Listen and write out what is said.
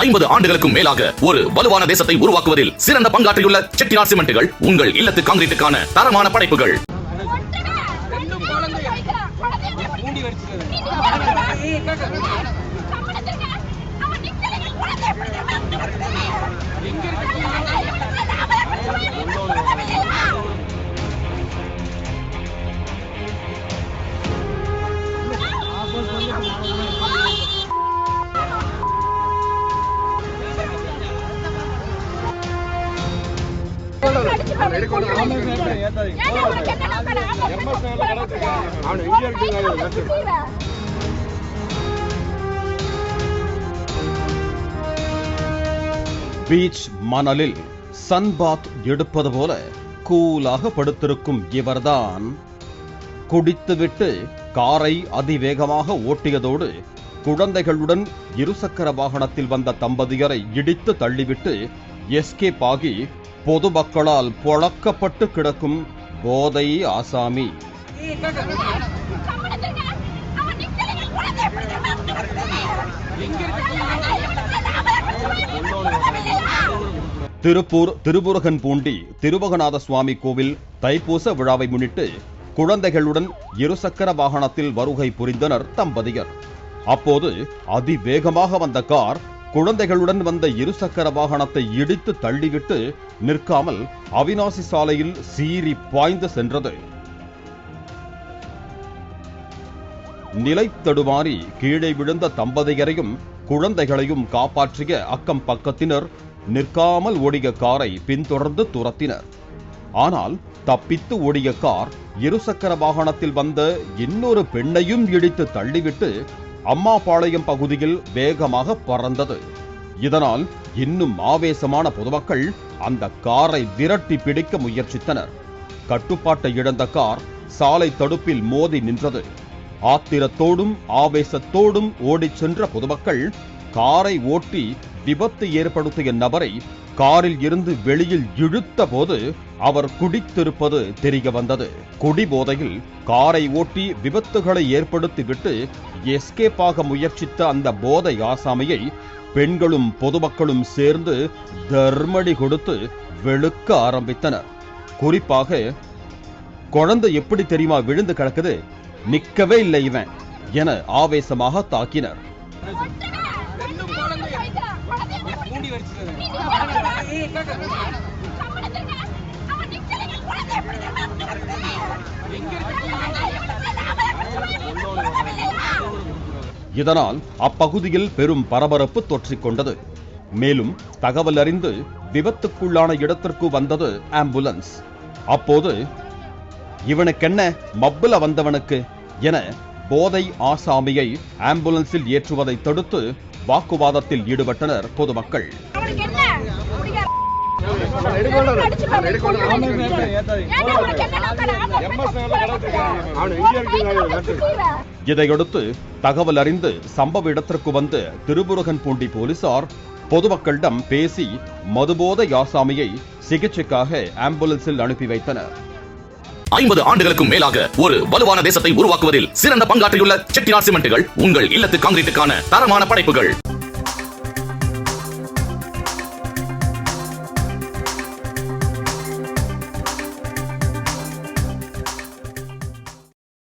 50 ஆண்டுகளுக்கும் மேலாக ஒரு வலுவான தேசத்தை உருவாக்குவதில் சிறந்த பங்காற்றியுள்ள செட்டிநாட் சிமெண்ட்டுகள் உங்கள் இல்லத்து கான்கிரீட்டுக்கான தரமான படைப்புகள். பீச் மணலில் சன்பாத் எடுப்பது போல கூலாக படுத்திருக்கும் இவர்தான் குடித்துவிட்டு காரை அதிவேகமாக ஓட்டியதோடு குழந்தைகளுடன் இருசக்கர வாகனத்தில் வந்த தம்பதியரை இடித்து தள்ளிவிட்டு எஸ்கேப் ஆகி பொதுமக்களால் பொழக்கப்பட்டு கிடக்கும் போதை ஆசாமி. திருப்பூர் திருமுருகன்பூண்டி திருவகநாத சுவாமி கோவில் தைப்பூச விழாவை முன்னிட்டு குழந்தைகளுடன் இருசக்கர வாகனத்தில் வருகை புரிந்தனர் தம்பதியர். அப்போது அதிவேகமாக வந்த கார் குழந்தைகளுடன் வந்த இருசக்கர வாகனத்தை இடித்து தள்ளிவிட்டு நிற்காமல் அவிநாசி சாலையில் சீறி பாய்ந்து சென்றது. நிலை தடுமாறி கீழே விழுந்த தம்பதியரையும் குழந்தைகளையும் காப்பாற்றிய அக்கம் பக்கத்தினர் நிற்காமல் ஓடிய காரை பின்தொடர்ந்து துரத்தினர். ஆனால் தப்பித்து ஓடிய கார் இருசக்கர வாகனத்தில் வந்த இன்னொரு பெண்ணையும் இடித்து தள்ளிவிட்டு அம்மாபாளையம் பகுதியில் வேகமாக பறந்தது. இதனால் இன்னும் ஆவேசமான பொதுமக்கள் அந்த காரை விரட்டி பிடிக்க முயற்சித்தனர். கட்டுப்பாட்டை இழந்த கார் சாலை தடுப்பில் மோதி நின்றது. ஆத்திரத்தோடும் ஆவேசத்தோடும் ஓடிச் சென்ற பொதுமக்கள் காரை ஓட்டி விபத்து ஏற்படுத்திய நபரை காரில் இருந்து வெளியில் இழுத்த போது அவர் குடித்திருப்பது தெரிய வந்தது. குடிபோதையில் காரை ஓட்டி விபத்துகளை ஏற்படுத்திவிட்டு எஸ்கேப் ஆக முயற்சித்த அந்த போதை ஆசாமியை பெண்களும் பொதுமக்களும் சேர்ந்து தர்மடி கொடுத்து வெளுக்க ஆரம்பித்தனர். குறிப்பாக குழந்தை எப்படி தெரியுமா விழுந்து கிடக்குது, நிக்கவே இல்லை இவன் என ஆவேசமாக தாக்கினர். இதனால் அப்பகுதியில் பெரும் பரபரப்பு தொற்றிக்கொண்டது. மேலும் தகவல் அறிந்து விபத்துக்குள்ளான இடத்திற்கு வந்தது ஆம்புலன்ஸ். அப்போது இவனுக்கென்ன மப்புல வந்தவனுக்கு என போதை ஆசாமியை ஆம்புலன்ஸில் ஏற்றுவதை தடுத்து வாக்குவாதத்தில் ஈடுபட்டனர் பொதுமக்கள். இதையடுத்து தகவல் அறிந்து சம்பவ இடத்திற்கு வந்த திருமுருகன்பூண்டி போலீசார் பொதுமக்களிடம் பேசி மதுபோதை ஆசாமியை சிகிச்சைக்காக ஆம்புலன்ஸில் அனுப்பி வைத்தனர். 50 ஆண்டுகளுக்கும் மேலாக ஒரு வலுவான தேசத்தை உருவாக்குவதில் சிறந்த பங்காற்றியுள்ள செட்டிநாட் சிமெண்ட்டுகள் உங்கள் இல்லத்து கான்கிரீட்டுக்கான தரமான படைப்புகள்.